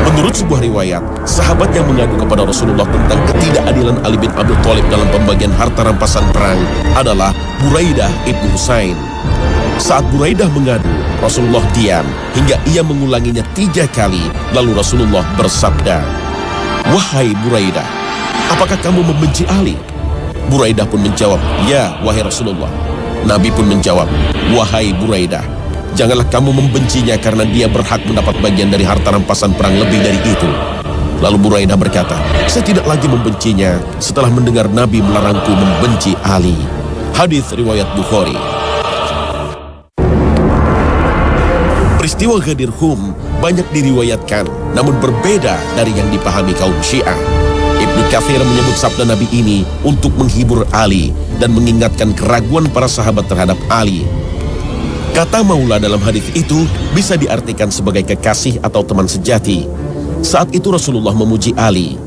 Menurut sebuah riwayat, sahabat yang mengadu kepada Rasulullah tentang ketidakadilan Ali bin Abi Thalib dalam pembagian harta rampasan perang adalah Buraidah ibnu Husain. Saat Buraidah mengadu, Rasulullah diam hingga ia mengulanginya 3 kali. Lalu Rasulullah bersabda, "Wahai Buraidah, apakah kamu membenci Ali?" Buraidah pun menjawab, "Ya, wahai Rasulullah." Nabi pun menjawab, "Wahai Buraidah, janganlah kamu membencinya karena dia berhak mendapat bagian dari harta rampasan perang lebih dari itu." Lalu Buraidah berkata, "Saya tidak lagi membencinya setelah mendengar Nabi melarangku membenci Ali." Hadis riwayat Bukhari. Peristiwa Ghadir Khum banyak diriwayatkan, namun berbeda dari yang dipahami kaum Syiah. Ibnu Katsir menyebut sabda Nabi ini untuk menghibur Ali dan mengingatkan keraguan para sahabat terhadap Ali. Kata maula dalam hadis itu bisa diartikan sebagai kekasih atau teman sejati. Saat itu Rasulullah memuji Ali.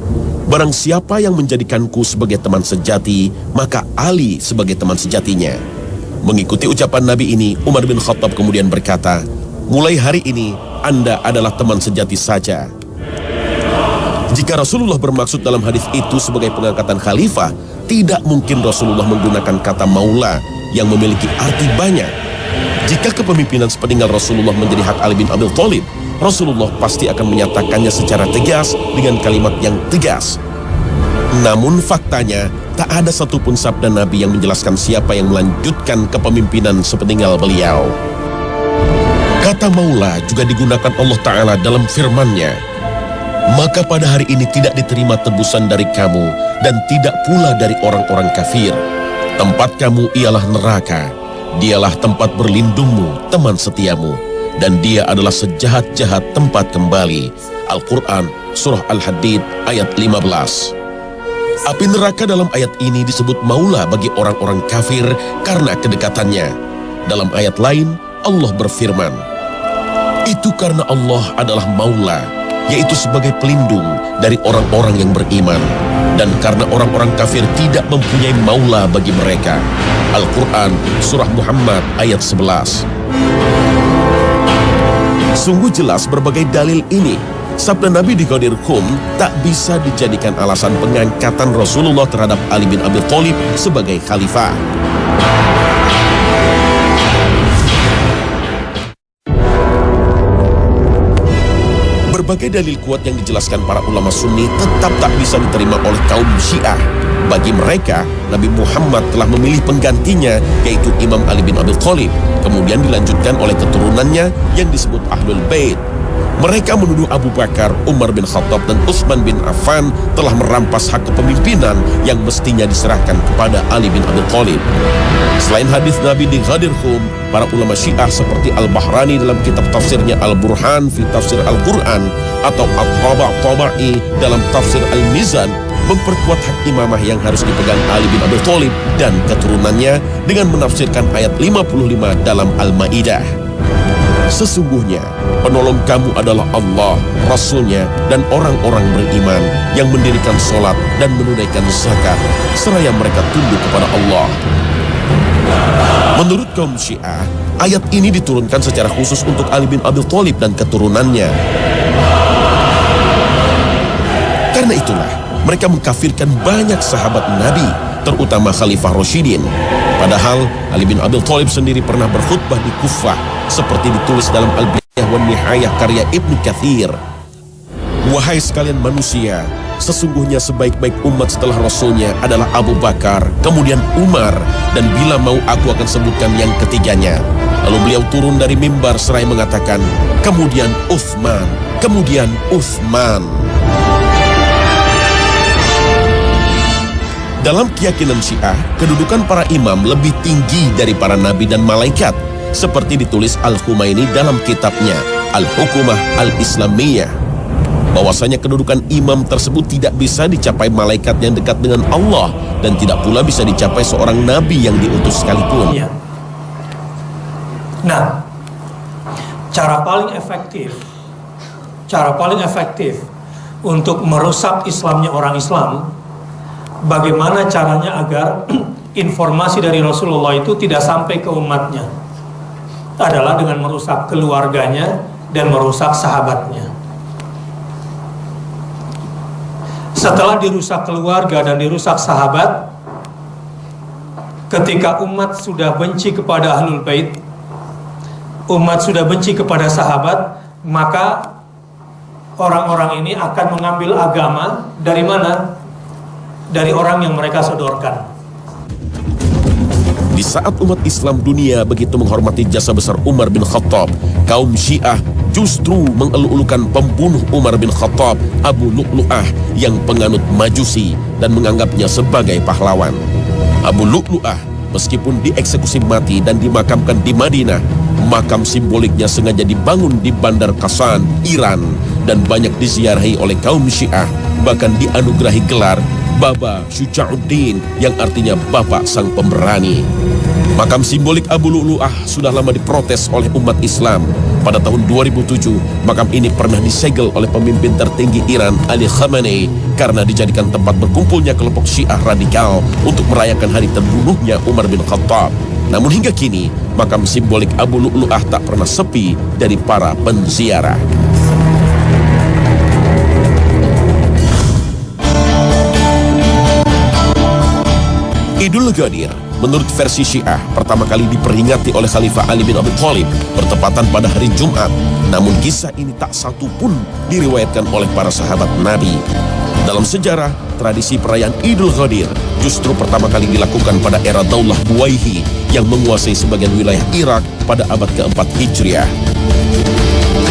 Barang siapa yang menjadikanku sebagai teman sejati, maka Ali sebagai teman sejatinya. Mengikuti ucapan Nabi ini, Umar bin Khattab kemudian berkata, mulai hari ini Anda adalah teman sejati saja. Jika Rasulullah bermaksud dalam hadis itu sebagai pengangkatan khalifah, tidak mungkin Rasulullah menggunakan kata maula yang memiliki arti banyak. Jika kepemimpinan sepeninggal Rasulullah menjadi hak Ali bin Abi Thalib, Rasulullah pasti akan menyatakannya secara tegas dengan kalimat yang tegas. Namun faktanya, tak ada satupun sabda Nabi yang menjelaskan siapa yang melanjutkan kepemimpinan sepeninggal beliau. Kata maula juga digunakan Allah Ta'ala dalam firman-Nya. Maka pada hari ini tidak diterima tebusan dari kamu dan tidak pula dari orang-orang kafir. Tempat kamu ialah neraka. Dialah tempat berlindungmu, teman setiamu. Dan dia adalah sejahat-jahat tempat kembali. Al-Quran, Surah Al-Hadid, ayat 15. Api neraka dalam ayat ini disebut maula bagi orang-orang kafir karena kedekatannya. Dalam ayat lain, Allah berfirman, itu karena Allah adalah maula, yaitu sebagai pelindung dari orang-orang yang beriman. Dan karena orang-orang kafir tidak mempunyai maula bagi mereka. Al-Quran, Surah Muhammad, ayat 11. Sungguh jelas berbagai dalil ini, sabda Nabi di Ghadir Khum tak bisa dijadikan alasan pengangkatan Rasulullah terhadap Ali bin Abi Thalib sebagai khalifah. Berbagai dalil kuat yang dijelaskan para ulama Sunni tetap tak bisa diterima oleh kaum Syiah. Bagi mereka, Nabi Muhammad telah memilih penggantinya, yaitu Imam Ali bin Abi Thalib, kemudian dilanjutkan oleh keturunannya yang disebut Ahlul Bait. Mereka menuduh Abu Bakar, Umar bin Khattab, dan Utsman bin Affan telah merampas hak kepemimpinan yang mestinya diserahkan kepada Ali bin Abi Thalib. Selain hadis Nabi di Ghadir Khum, para ulama Syiah seperti Al-Bahrani dalam kitab tafsirnya Al-Burhan fi Tafsir Al-Quran atau At-Taba'i dalam Tafsir Al-Mizan memperkuat hak imamah yang harus dipegang Ali bin Abi Thalib dan keturunannya dengan menafsirkan ayat 55 dalam Al-Maidah. Sesungguhnya penolong kamu adalah Allah, Rasulnya, dan orang-orang beriman yang mendirikan sholat dan menunaikan zakat seraya mereka tunduk kepada Allah. Menurut kaum Syiah, ayat ini diturunkan secara khusus untuk Ali bin Abi Thalib dan keturunannya. Karena itulah mereka mengkafirkan banyak sahabat Nabi, terutama Khalifah Rasyidin. Padahal Ali bin Abi Thalib sendiri pernah berkhutbah di Kufah, seperti ditulis dalam Al-Bidayah wan Nihayah karya Ibnu Katsir. Wahai sekalian manusia, sesungguhnya sebaik-baik umat setelah Rasulnya adalah Abu Bakar, kemudian Umar, dan bila mau aku akan sebutkan yang ketiganya. Lalu beliau turun dari mimbar seraya mengatakan, kemudian Utsman, kemudian Utsman. Dalam keyakinan Syiah, kedudukan para imam lebih tinggi dari para nabi dan malaikat, seperti ditulis Al-Khumaini dalam kitabnya Al-Hukumah Al-Islamiyah, bahwasanya kedudukan imam tersebut tidak bisa dicapai malaikat yang dekat dengan Allah dan tidak pula bisa dicapai seorang nabi yang diutus sekalipun. Ya. Nah, cara paling efektif untuk merusak Islamnya orang Islam, bagaimana caranya agar informasi dari Rasulullah itu tidak sampai ke umatnya, adalah dengan merusak keluarganya dan merusak sahabatnya. Setelah dirusak keluarga dan dirusak sahabat, ketika umat sudah benci kepada Ahlul Bait, umat sudah benci kepada sahabat, maka orang-orang ini akan mengambil agama dari mana? Dari orang yang mereka sodorkan. Di saat umat Islam dunia begitu menghormati jasa besar Umar bin Khattab, kaum Syiah justru mengeluk-elukan pembunuh Umar bin Khattab, Abu Lu'lu'ah, yang penganut Majusi dan menganggapnya sebagai pahlawan. Abu Lu'lu'ah meskipun dieksekusi mati dan dimakamkan di Madinah, makam simboliknya sengaja dibangun di Bandar Qasan, Iran, dan banyak diziarahi oleh kaum Syiah, bahkan dianugerahi gelar Baba Syuja'uddin yang artinya Bapak Sang Pemberani. Makam simbolik Abu Lu'lu'ah sudah lama diprotes oleh umat Islam. Pada tahun 2007, makam ini pernah disegel oleh pemimpin tertinggi Iran, Ali Khamenei, karena dijadikan tempat berkumpulnya kelompok Syiah radikal untuk merayakan hari terbunuhnya Umar bin Khattab. Namun hingga kini, makam simbolik Abu Lu'lu'ah tak pernah sepi dari para penziarah. Idul Ghadir, menurut versi Syiah, pertama kali diperingati oleh Khalifah Ali bin Abi Thalib bertepatan pada hari Jumat. Namun kisah ini tak satu pun diriwayatkan oleh para sahabat Nabi. Dalam sejarah, tradisi perayaan Idul Ghadir justru pertama kali dilakukan pada era Daulah Buwayhi yang menguasai sebagian wilayah Irak pada abad keempat Hijriah.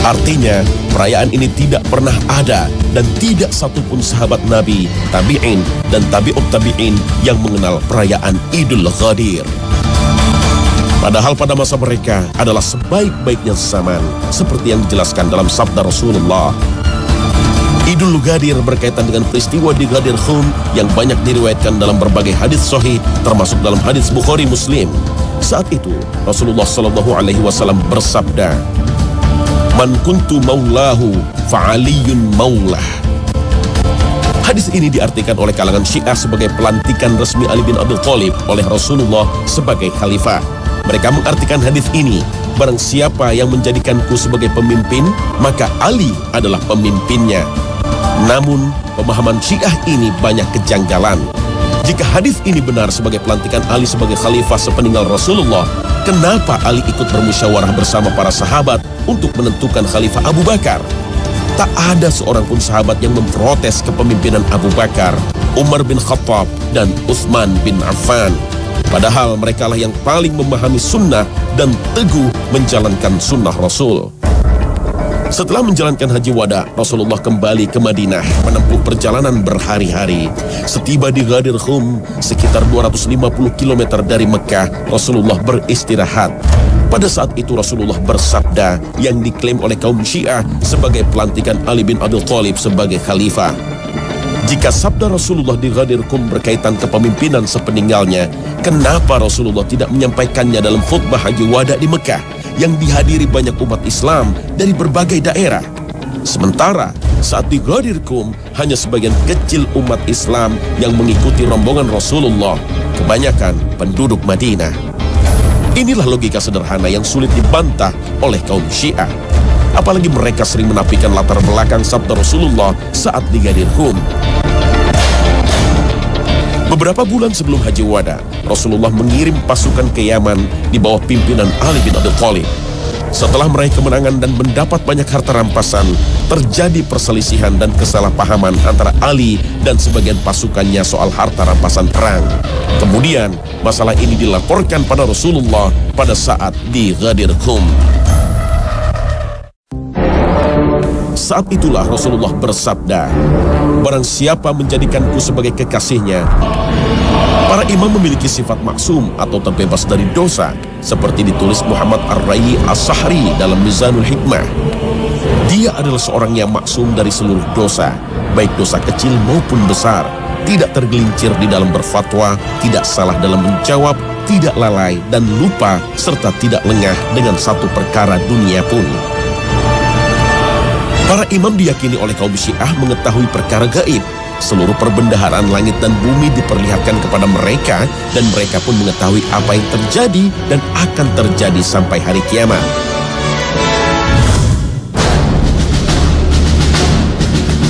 Artinya, perayaan ini tidak pernah ada dan tidak satupun sahabat Nabi, tabi'in, dan tabi'ut tabi'in yang mengenal perayaan Idul Ghadir. Padahal pada masa mereka adalah sebaik-baiknya zaman, seperti yang dijelaskan dalam sabda Rasulullah. Idul Ghadir berkaitan dengan peristiwa di Ghadir Khum yang banyak diriwayatkan dalam berbagai hadis sahih, termasuk dalam hadis Bukhari Muslim. Saat itu, Rasulullah SAW bersabda, "Man kuntu maulahu fa'aliyun maulah." Hadis ini diartikan oleh kalangan Syiah sebagai pelantikan resmi Ali bin Abi Thalib oleh Rasulullah sebagai khalifah. Mereka mengartikan hadis ini, barang siapa yang menjadikanku sebagai pemimpin, maka Ali adalah pemimpinnya. Namun, pemahaman Syiah ini banyak kejanggalan. Jika hadis ini benar sebagai pelantikan Ali sebagai khalifah sepeninggal Rasulullah, kenapa Ali ikut bermusyawarah bersama para sahabat untuk menentukan Khalifah Abu Bakar? Tak ada seorang pun sahabat yang memprotes kepemimpinan Abu Bakar, Umar bin Khattab, dan Utsman bin Affan. Padahal merekalah yang paling memahami sunnah dan teguh menjalankan sunnah Rasul. Setelah menjalankan haji wada, Rasulullah kembali ke Madinah menempuh perjalanan berhari-hari. Setiba di Ghadir Khum, sekitar 250 km dari Mekah, Rasulullah beristirahat. Pada saat itu Rasulullah bersabda yang diklaim oleh kaum Syiah sebagai pelantikan Ali bin Abi Thalib sebagai khalifah. Jika sabda Rasulullah di Ghadir Khum berkaitan kepemimpinan sepeninggalnya, kenapa Rasulullah tidak menyampaikannya dalam khutbah haji wada di Mekah yang dihadiri banyak umat Islam dari berbagai daerah? Sementara saat di Ghadir Khum hanya sebagian kecil umat Islam yang mengikuti rombongan Rasulullah, kebanyakan penduduk Madinah. Inilah logika sederhana yang sulit dibantah oleh kaum Syiah. Apalagi mereka sering menafikan latar belakang sabda Rasulullah saat di Ghadir Khum. Beberapa bulan sebelum Haji Wada, Rasulullah mengirim pasukan ke Yaman di bawah pimpinan Ali bin Abi Thalib. Setelah meraih kemenangan dan mendapat banyak harta rampasan, terjadi perselisihan dan kesalahpahaman antara Ali dan sebagian pasukannya soal harta rampasan perang. Kemudian, masalah ini dilaporkan pada Rasulullah pada saat di Ghadir Khum. Saat itulah Rasulullah bersabda, "Barang siapa menjadikanku sebagai kekasihnya." Para imam memiliki sifat maksum atau terbebas dari dosa, seperti ditulis Muhammad Ar-Rayi As-Sahri dalam Mizanul Hikmah. Dia adalah seorang yang maksum dari seluruh dosa, baik dosa kecil maupun besar, tidak tergelincir di dalam berfatwa, tidak salah dalam menjawab, tidak lalai dan lupa, serta tidak lengah dengan satu perkara dunia pun. Para imam diyakini oleh kaum Syiah mengetahui perkara gaib. Seluruh perbendaharaan langit dan bumi diperlihatkan kepada mereka, dan mereka pun mengetahui apa yang terjadi dan akan terjadi sampai hari kiamat.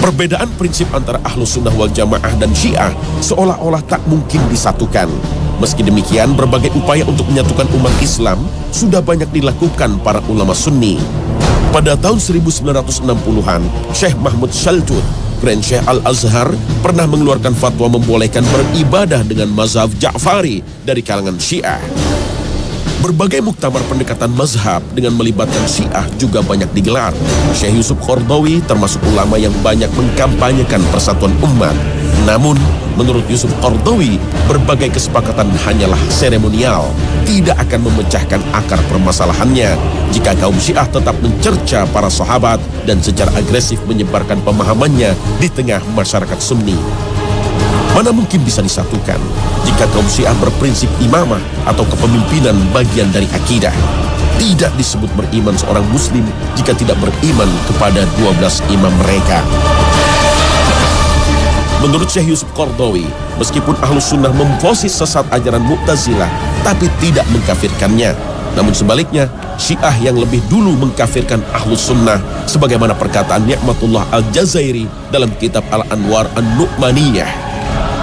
Perbedaan prinsip antara Ahlus Sunnah wal Jamaah dan Syiah seolah-olah tak mungkin disatukan. Meski demikian, berbagai upaya untuk menyatukan umat Islam sudah banyak dilakukan para ulama Sunni. Pada tahun 1960-an, Syekh Mahmud Shaltut, Grand Syekh Al-Azhar, pernah mengeluarkan fatwa membolehkan beribadah dengan mazhab Ja'fari dari kalangan Syiah. Berbagai muktamar pendekatan mazhab dengan melibatkan Syiah juga banyak digelar. Syekh Yusuf Qaradawi termasuk ulama yang banyak mengkampanyekan persatuan umat. Namun, menurut Yusuf Qaradawi, berbagai kesepakatan hanyalah seremonial, tidak akan memecahkan akar permasalahannya jika kaum Syiah tetap mencerca para sahabat dan secara agresif menyebarkan pemahamannya di tengah masyarakat Sunni. Mana mungkin bisa disatukan jika kaum Syiah berprinsip imamah atau kepemimpinan bagian dari akidah. Tidak disebut beriman seorang muslim jika tidak beriman kepada 12 imam mereka. Menurut Syekh Yusuf Qaradawi, meskipun Ahlus Sunnah memvonis sesat ajaran Mu'tazilah, tapi tidak mengkafirkannya. Namun sebaliknya, Syiah yang lebih dulu mengkafirkan Ahlus Sunnah, sebagaimana perkataan Ni'matullah Al-Jazairi dalam kitab Al-Anwar An-Nu'maniyah.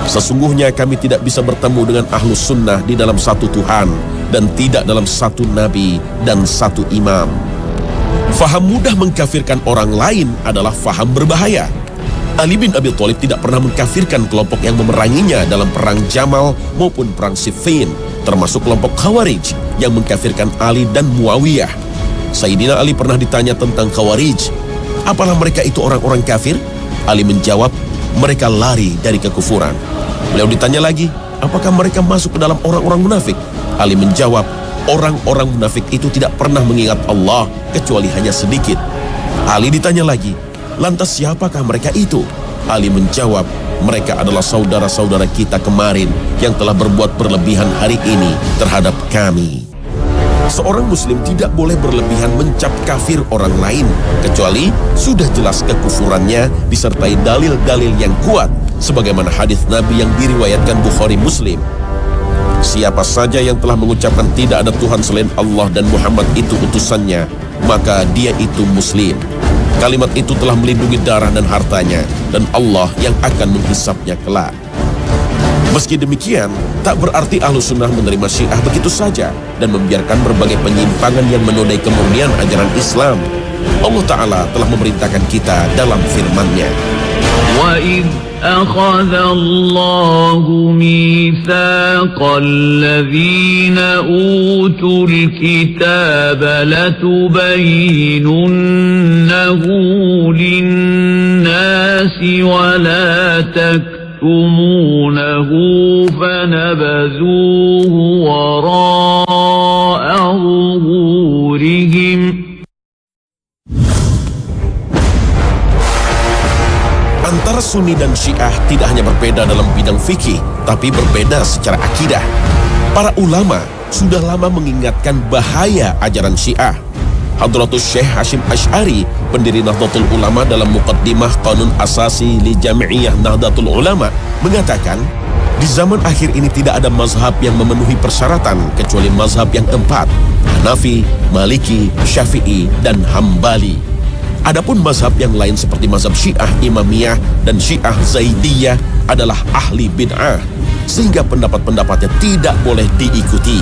Sesungguhnya kami tidak bisa bertemu dengan Ahlus Sunnah di dalam satu Tuhan, dan tidak dalam satu Nabi dan satu Imam. Faham mudah mengkafirkan orang lain adalah faham berbahaya. Ali bin Abi Thalib tidak pernah mengkafirkan kelompok yang memeranginya dalam perang Jamal maupun perang Siffin, termasuk kelompok Khawarij yang mengkafirkan Ali dan Muawiyah. Sayyidina Ali pernah ditanya tentang Khawarij, apalah mereka itu orang-orang kafir? Ali menjawab, mereka lari dari kekufuran. Beliau ditanya lagi, apakah mereka masuk ke dalam orang-orang munafik? Ali menjawab, orang-orang munafik itu tidak pernah mengingat Allah kecuali hanya sedikit. Ali ditanya lagi, lantas siapakah mereka itu? Ali menjawab, mereka adalah saudara-saudara kita kemarin yang telah berbuat berlebihan hari ini terhadap kami. Seorang muslim tidak boleh berlebihan mencap kafir orang lain, kecuali sudah jelas kekufurannya disertai dalil-dalil yang kuat, sebagaimana hadis Nabi yang diriwayatkan Bukhari Muslim. Siapa saja yang telah mengucapkan tidak ada Tuhan selain Allah dan Muhammad itu utusannya, maka dia itu muslim. Kalimat itu telah melindungi darah dan hartanya, dan Allah yang akan menghisapnya kelak. Meski demikian, tak berarti Ahlus Sunnah menerima Syiah begitu saja dan membiarkan berbagai penyimpangan yang menodai kemurnian ajaran Islam. Allah Ta'ala telah memerintahkan kita dalam firman-Nya. وَإِذْ أَخَذَ اللَّهُ مِيثَاقَ الَّذِينَ أُوتُوا الْكِتَابَ لَتُبَيِّنُنَّهُ لِلنَّاسِ وَلَا تَكْتُمُونَهُ فَنَبَذُوهُ وَرَاءَ ظُهُورِهِمْ. Antara Sunni dan Syiah tidak hanya berbeda dalam bidang fikih, tapi berbeda secara akidah. Para ulama sudah lama mengingatkan bahaya ajaran Syiah. Hadratus Syekh Hashim Asy'ari, pendiri Nahdlatul Ulama, dalam Muqaddimah Qanun Asasi li Jami'iyah Nahdlatul Ulama mengatakan, di zaman akhir ini tidak ada mazhab yang memenuhi persyaratan kecuali mazhab yang 4, Hanafi, Maliki, Syafi'i, dan Hambali. Adapun mazhab yang lain seperti mazhab Syiah Imamiyah dan Syiah Zaidiyah adalah ahli bid'ah, sehingga pendapat-pendapatnya tidak boleh diikuti.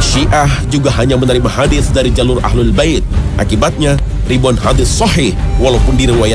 Syiah juga hanya menerima hadis dari jalur Ahlul Bait. Akibatnya ribuan hadis sahih walaupun diriwayatkan